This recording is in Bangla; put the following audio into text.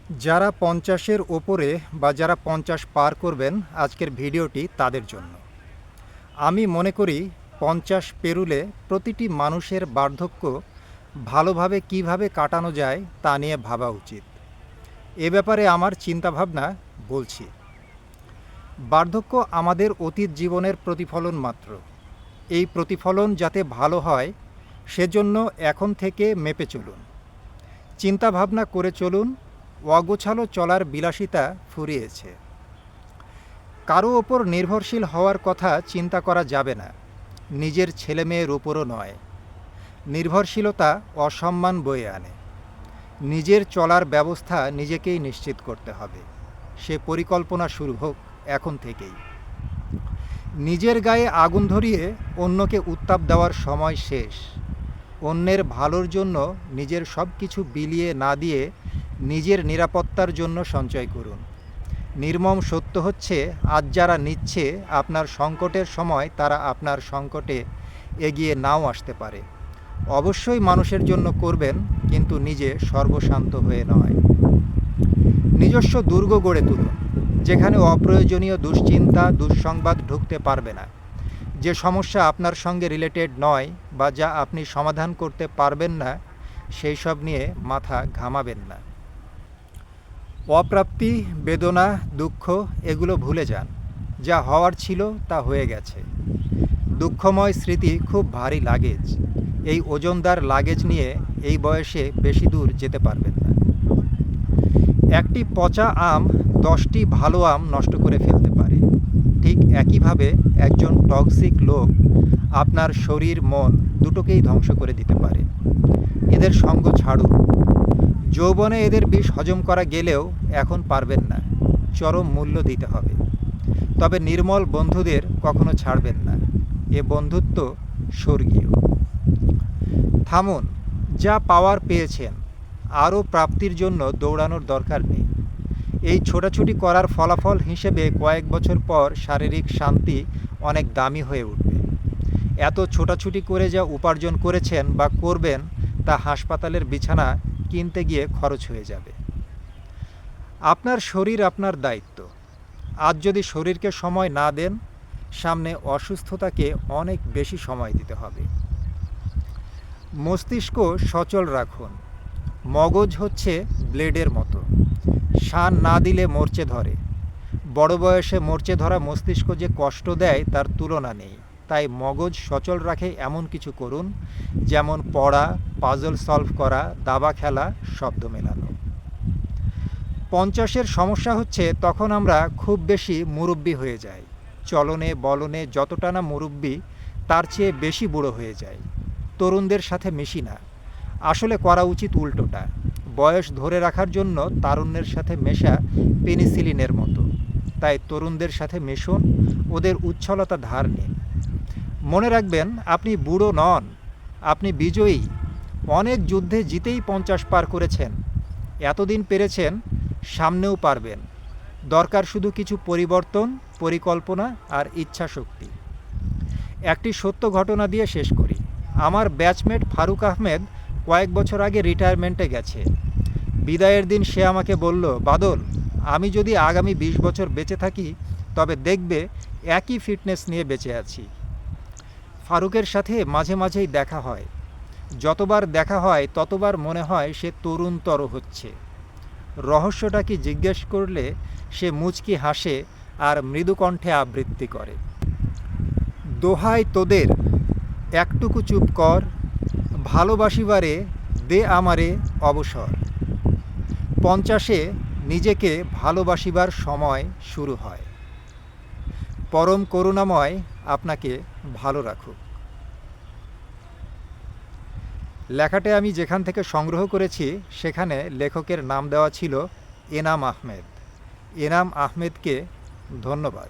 যারা ৫০-এর ওপরে বা যারা ৫০ পার করবেন, আজকের ভিডিওটি তাদের জন্য। আমি মনে করি ৫০ পেরুলে প্রতিটি মানুষের বার্ধক্য ভালোভাবে কিভাবে কাটানো যায় তা নিয়ে ভাবা উচিত। এ ব্যাপারে আমার চিন্তাভাবনা বলছি। বার্ধক্য আমাদের অতীত জীবনের প্রতিফলন মাত্র। এই প্রতিফলন যাতে ভালো হয় সেজন্য এখন থেকে মেপে চলুন, চিন্তাভাবনা করে চলুন। অগোছালো চলার বিলাসিতা ফুরিয়েছে। কারো ওপর নির্ভরশীল হওয়ার কথা চিন্তা করা যাবে না, নিজের ছেলেমেয়ের উপরও নয়। নির্ভরশীলতা অসম্মান বয়ে আনে। নিজের চলার ব্যবস্থা নিজেকেই নিশ্চিত করতে হবে। সে পরিকল্পনা শুরু হোক এখন থেকেই। নিজের গায়ে আগুন ধরিয়ে অন্যকে উত্তাপ দেওয়ার সময় শেষ। অন্যের ভালোর জন্য নিজের সব কিছু বিলিয়ে না দিয়ে নিজের নিরাপত্তার জন্য সঞ্চয় করুন। নির্মম সত্য হচ্ছে, আজ যারা নিচ্ছে, আপনার সংকটের সময় তারা আপনার সংকটে এগিয়ে নাও আসতে পারে। অবশ্যই মানুষের জন্য করবেন, কিন্তু নিজে সর্বশান্ত হয়ে নয়। নিজস্ব দুর্গ গড়ে তুলুন, যেখানে অপ্রয়োজনীয় দুশ্চিন্তা, দুঃসংবাদ ঢুকতে পারবে না। যে সমস্যা আপনার সঙ্গে রিলেটেড নয় বা যা আপনি সমাধান করতে পারবেন না, সেই সব নিয়ে মাথা ঘামাবেন না। অপ্রাপ্তি, বেদনা, দুঃখ এগুলো ভুলে যান। যা হওয়ার ছিল তা হয়ে গেছে। দুঃখময় স্মৃতি খুব ভারী লাগেজ। এই ওজনদার লাগেজ নিয়ে এই বয়সে বেশি দূর যেতে পারবেন না। একটি পচা আম 10টি ভালো আম নষ্ট করে ফেলতে পারে। ঠিক একইভাবে একজন টক্সিক লোক আপনার শরীর, মন দুটোকেই ধ্বংস করে দিতে পারে। এদের সঙ্গ ছাড়ুন। যৌবনে এদের বিষ হজম করা গেলেও এখন পারবেন না, চরম মূল্য দিতে হবে। তবে নির্মল বন্ধুদের কখনো ছাড়বেন না। এ বন্ধুত্ব স্বর্গীয়। থামুন, যা পাওয়ার পেয়েছেন। আরও প্রাপ্তির জন্য দৌড়ানোর দরকার নেই। এই ছোটাছুটি করার ফলাফল হিসেবে কয়েক বছর পর শারীরিক শান্তি অনেক দামি হয়ে উঠবে। এত ছোটাছুটি করে যা উপার্জন করেছেন বা করবেন, তা হাসপাতালের বিছানা কিনতে গিয়ে খরচ হয়ে যাবে। আপনার শরীর আপনার দায়িত্ব। আজ যদি শরীরকে সময় না দেন, সামনে অসুস্থতাকে অনেক বেশি সময় দিতে হবে। মস্তিষ্ক সচল রাখুন। মগজ হচ্ছে ব্লেডের মতো, শান না দিলে মরচে ধরে। বড় বয়সে মরচে ধরা মস্তিষ্ক যে কষ্ট দেয় তার তুলনা নেই। তাই মগজ সচল রাখে এমন কিছু করুন, যেমন পড়া, পাজল সলভ করা, দাবা খেলা, শব্দ মেলানো। ৫০-এর সমস্যা হচ্ছে, তখন আমরা খুব বেশি মুরব্বি হয়ে যাই। চলনে বলনে যতটা না মুরব্বি, তার চেয়ে বেশি বুড়ো হয়ে যায়। তরুণদের সাথে মিশি না। আসলে করা উচিত উল্টোটা। বয়স ধরে রাখার জন্য তারুণ্যের সাথে মেশা পেনিসিলিনের মতো। তাই তরুণদের সাথে মিশুন, ওদের উচ্ছলতা ধার নিন। মনে রাখবেন, আপনি বুড়ো নন, আপনি বিজয়ী। অনেক যুদ্ধে জিতেই ৫০ পার করেছেন। এতদিন পেরেছেন, সামনেও পারবেন। দরকার শুধু কিছু পরিবর্তন, পরিকল্পনা আর ইচ্ছাশক্তি। একটি সত্য ঘটনা দিয়ে শেষ করি। আমার ব্যাচমেট ফারুক আহমেদ কয়েক বছর আগে রিটায়ারমেন্টে গেছে। বিদায়ের দিন সে আমাকে বলল, বাদল, আমি যদি আগামী ২০ বছর বেঁচে থাকি, তবে দেখবে একই ফিটনেস নিয়ে বেঁচে আছি। ফারুকের সাথে মাঝে মাঝেই দেখা হয়। যতবার দেখা হয় ততবার মনে হয় সে তরুণতর হচ্ছে। রহস্যটা কি জিজ্ঞেস করলে সে মুচকি হাসে আর মৃদু কণ্ঠে আবৃত্তি করে, দোহাই তোদের, একটুকু চুপ কর, ভালোবাসিবারে দে আমারে অবসর। ৫০-এ নিজেকে ভালোবাসিবার সময় শুরু হয়। পরম করুণাময় আপনাকে ভালো রাখুক। লেখাটা আমি যেখান থেকে সংগ্রহ করেছি, সেখানে লেখকের নাম দেওয়া ছিল এনাম আহমেদ। এনাম আহমেদকে ধন্যবাদ।